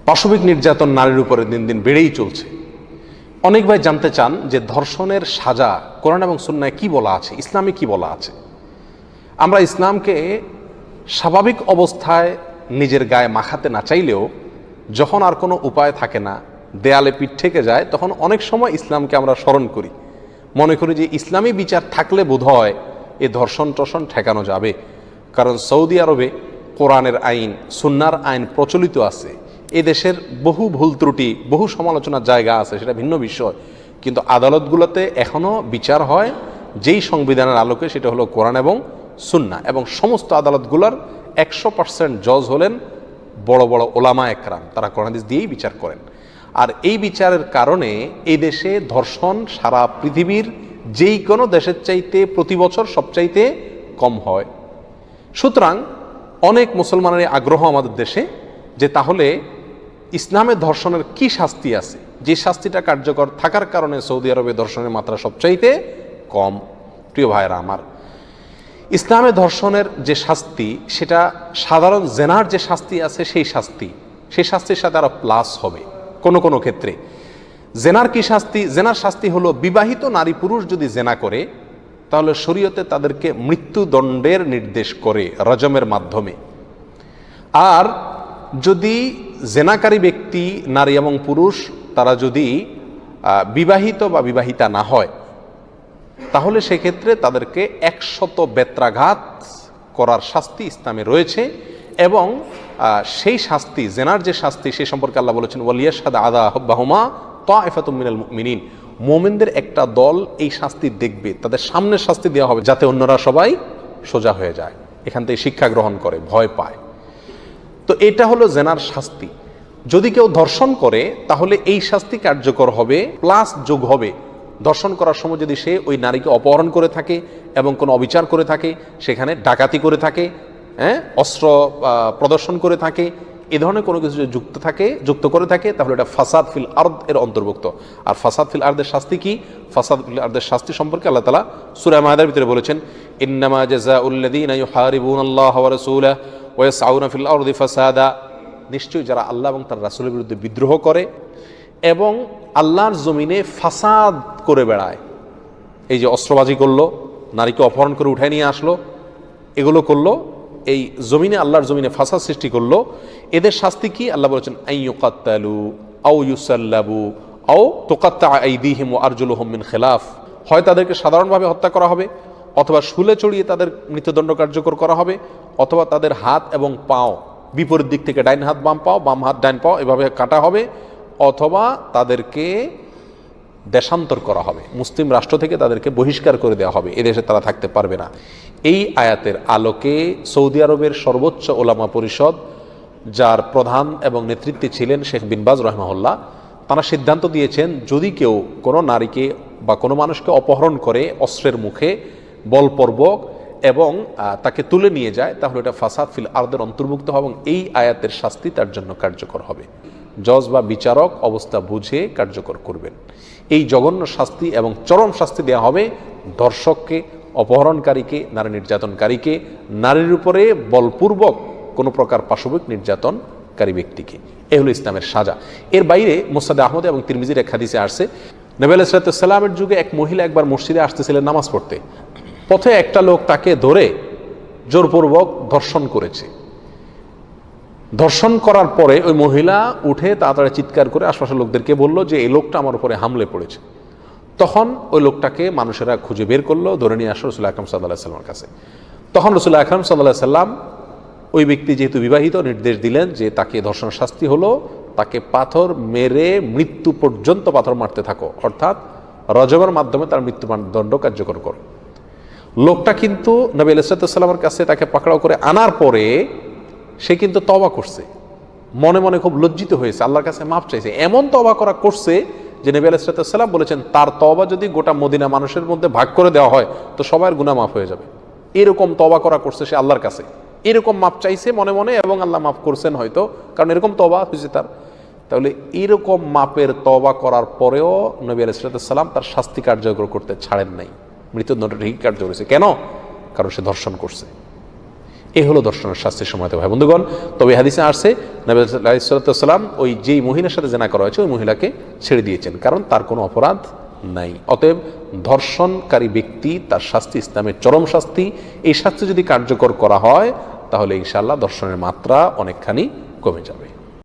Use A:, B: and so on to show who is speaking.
A: পাশবিক নির্যাতন নারীর উপরে দিন দিন বেড়েই চলছে। অনেক ভাই জানতে চান যে ধর্ষণের সাজা কোরআন এবং সুন্নায় কি বলা আছে, ইসলামে কি বলা আছে। আমরা ইসলামকে স্বাভাবিক অবস্থায় নিজের গায়ে মাখাতে না চাইলেও যখন আর কোনো উপায় থাকে না, দেয়ালে পিঠ থেকে যায়, তখন অনেক সময় ইসলামকে আমরা স্মরণ করি, মনে করি যে ইসলামী বিচার থাকলে বোধহয় এ ধর্ষণ টর্ষণ ঠেকানো যাবে। কারণ সৌদি আরবে কোরআনের আইন, সুন্নার আইন প্রচলিত আছে। এ দেশের বহু ভুল ত্রুটি, বহু সমালোচনার জায়গা আছে, সেটা ভিন্ন বিষয়, কিন্তু আদালতগুলোতে এখনও বিচার হয় যেই সংবিধানের আলোকে, সেটা হলো কোরআন এবং সুন্না। এবং সমস্ত আদালতগুলোর 100% জজ হলেন বড় বড় ওলামা একরাম, তারা কোরআন হাদিস দিয়েই বিচার করেন। আর এই বিচারের কারণে এই দেশে ধর্ষণ সারা পৃথিবীর যেই কোনো দেশের চাইতে প্রতি বছর সবচাইতে কম হয়। সুতরাং অনেক মুসলমানের আগ্রহ আমাদের দেশে যে তাহলে ইসলামের ধর্ষণের কি শাস্তি আছে, যে শাস্তিটা কার্যকর থাকার কারণে সৌদি আরবে ধর্ষণের মাত্রা সবচাইতে কম। প্রিয় ভাইরা আমার, ইসলামে ধর্ষণের যে শাস্তি সেটা সাধারণ জেনার যে শাস্তি আছে সেই শাস্তির সাথে আরো প্লাস হবে কোনো কোনো ক্ষেত্রে। জেনার কি শাস্তি? জেনার শাস্তি হলো বিবাহিত নারী পুরুষ যদি জেনা করে তাহলে শরীয়তে তাদেরকে মৃত্যুদণ্ডের নির্দেশ করে রজমের মাধ্যমে। আর যদি জেনাকারী ব্যক্তি নারী এবং পুরুষ তারা যদি বিবাহিত বা বিবাহিতা না হয় তাহলে সেক্ষেত্রে তাদেরকে 100 বেত্রাঘাত করার শাস্তি ইসলামে রয়েছে। এবং সেই শাস্তি, জেনার যে শাস্তি, সে সম্পর্কে আল্লাহ বলেছেন ওয়ালিয়াশহাদ আযাবাহুমা তাইফাতুম মিনাল মুমিনিন, মুমিনদের একটা দল এই শাস্তি দেখবে, তাদের সামনে শাস্তি দেওয়া হবে যাতে অন্যরা সবাই সোজা হয়ে যায়, এখান থেকে শিক্ষা গ্রহণ করে, ভয় পায়। তো এটা হলো জেনার শাস্তি। যদি কেউ ধর্ষণ করে তাহলে এই শাস্তি কার্যকর হবে, প্লাস যোগ হবে ধর্ষণ করার সময় যদি সে ওই নারীকে অপহরণ করে থাকে এবং কোনো অবিচার করে থাকে, সেখানে ডাকাতি করে থাকে, অস্ত্র প্রদর্শন করে থাকে, এ ধরনের কোনো কিছু যুক্ত করে থাকে, তাহলে এটা ফাসাদ ফিল আরদ এর অন্তর্ভুক্ত। আর ফাসাদ ফিল আরদের শাস্তি কি? ফাসাদ ফিল আরদের শাস্তি সম্পর্কে আল্লাহ তাআলা সূরা মায়েদার ভিতরে বলেছেন ইন্নামা জাযাউল্লাযীনা ইউহারিবুনাল্লাহা ওয়া রাসূলাহু ওয়া ইয়াসআউনা ফিল আরদি ফাসাদা, নিশ্চয়ই যারা আল্লাহ এবং তার রাসূলের বিরুদ্ধে বিদ্রোহ করে এবং আল্লাহর জমিনে ফাসাদ করে বেড়ায়, এই যে অস্ত্রবাজি করলো, নারীকে অপহরণ করে উঠায় নিয়ে আসলো, এগুলো করলো, এই জমিনে আল্লাহর জমিনে ফাসাদ সৃষ্টি করলো, এদের শাস্তি কি? আল্লাহ বলেছেন আইয়ুকাত্তালু আও ইউসাল্লাবু আও তুকাত্তা আইদিহিম ওয়া আরজুলুহুম মিন খিলাফ, হয় তাদেরকে সাধারণভাবে হত্যা করা হবে, অথবা শুলে চড়িয়ে তাদের মৃত্যুদণ্ড কার্যকর করা হবে, অথবা তাদের হাত এবং পাও বিপরীত দিক থেকে, ডাইন হাত বাম পাও, বাম হাত ডাইন পাও, এভাবে কাটা হবে, অথবা তাদেরকে দেশান্তর করা হবে, মুসলিম রাষ্ট্র থেকে তাদেরকে বহিষ্কার করে দেওয়া হবে, এদেশে তারা থাকতে পারবে না। এই আয়াতের আলোকে সৌদি আরবের সর্বোচ্চ ওলামা পরিষদ, যার প্রধান এবং নেতৃত্বে ছিলেন শেখ বিন বাজ রাহিমাহুল্লাহ, তারা সিদ্ধান্ত দিয়েছেন যদি কেউ কোনো নারীকে বা কোনো মানুষকে অপহরণ করে অস্ত্রের মুখে বলপূর্বক এবং তাকে তুলে নিয়ে যায়, তাহলে এটা ফাসাদ ফিল আরদের অন্তর্ভুক্ত হবে এবং এই আয়াতের শাস্তি তার জন্য কার্যকর হবে। জজ বা বিচারক অবস্থা বুঝে কার্যকর করবেন। এই জঘন্য শাস্তি এবং চরম শাস্তি দেওয়া হবে ধর্ষককে, অপহরণকারীকে, নারী নির্যাতনকারীকে, নারীর উপরে বলপূর্বক কোনো প্রকার পাশবিক নির্যাতনকারী ব্যক্তিকে। এ হলো ইসলামের সাজা। এর বাইরে মুসনাদ আহমদ এবং তিরমিজির এক হাদিসে আসছে, নবী আলাইহিস সালামের যুগে এক মহিলা একবার মসজিদে আসতেছিলেন নামাজ পড়তে। পথে একটা লোক তাকে ধরে জোরপূর্বক ধর্ষণ করেছে। ধর্ষণ করার পরে ওই মহিলা উঠে তাড়াতাড়ি চিৎকার করে আশপাশের লোকদেরকে বলল যে এই লোকটা আমার উপরে হামলে পড়েছে। তখন ওই লোকটাকে মানুষেরা খুঁজে বের করলো, ধরে নিয়ে আসলো রাসূল আকরাম সাল্লাল্লাহু আলাইহি ওয়াসাল্লামের কাছে। তখন রাসূল আকরাম সাল্লাল্লাহু আলাইহি ওয়াসাল্লাম ওই ব্যক্তি যেহেতু বিবাহিত, নির্দেশ দিলেন যে তাকে ধর্ষণ শাস্তি হলো তাকে পাথর মেরে মৃত্যু পর্যন্ত পাথর মারতে থাকো, অর্থাৎ রজমের মাধ্যমে তার মৃত্যুদণ্ড কার্যকর করো। লোকটা কিন্তু নবী আলাইহিস সালামের কাছে তাকে পাকড়াও করে আনার পরে সে কিন্তু তওবা করছে, মনে মনে খুব লজ্জিত হয়েছে, আল্লাহর কাছে মাপ চাইছে। এমন তওবা করছে যে নবী আলাইহিস সালাম বলেছেন তার তওবা যদি গোটা মদিনা মানুষের মধ্যে ভাগ করে দেওয়া হয় তো সবার গুনাহ মাফ হয়ে যাবে। এরকম তওবা করছে সে আল্লাহর কাছে, এরকম মাপ চাইছে মনে মনে, এবং আল্লাহ মাফ করছেন হয়তো, কারণ এরকম তওবা হয়েছে তার। তাহলে এরকম মাপের তওবা করার পরেও নবী আলাইহিস সালাম তার শাস্তি কার্যকর করতে ছাড়েন নাই, মৃত্যুদণ্ড ঠিকই কার্যকর করেছে। কেন? কারণ সে ধর্ষণ করছে। এ হলো ধর্ষণের শাস্তির সময়তে ভাই বন্ধুগণ। তবে হাদিসে আসছে নবী আলাইহিস সালাম ওই যেই মহিলার সাথে জেনা করা হয়েছে ওই মহিলাকে ছেড়ে দিয়েছেন, কারণ তার কোনো অপরাধ নাই। অতএব ধর্ষণকারী ব্যক্তি তার শাস্তি ইসলামের চরম শাস্তি, এই শাস্তি যদি কার্যকর করা হয় তাহলে ইনশাআল্লাহ ধর্ষণের মাত্রা অনেকখানি কমে যাবে।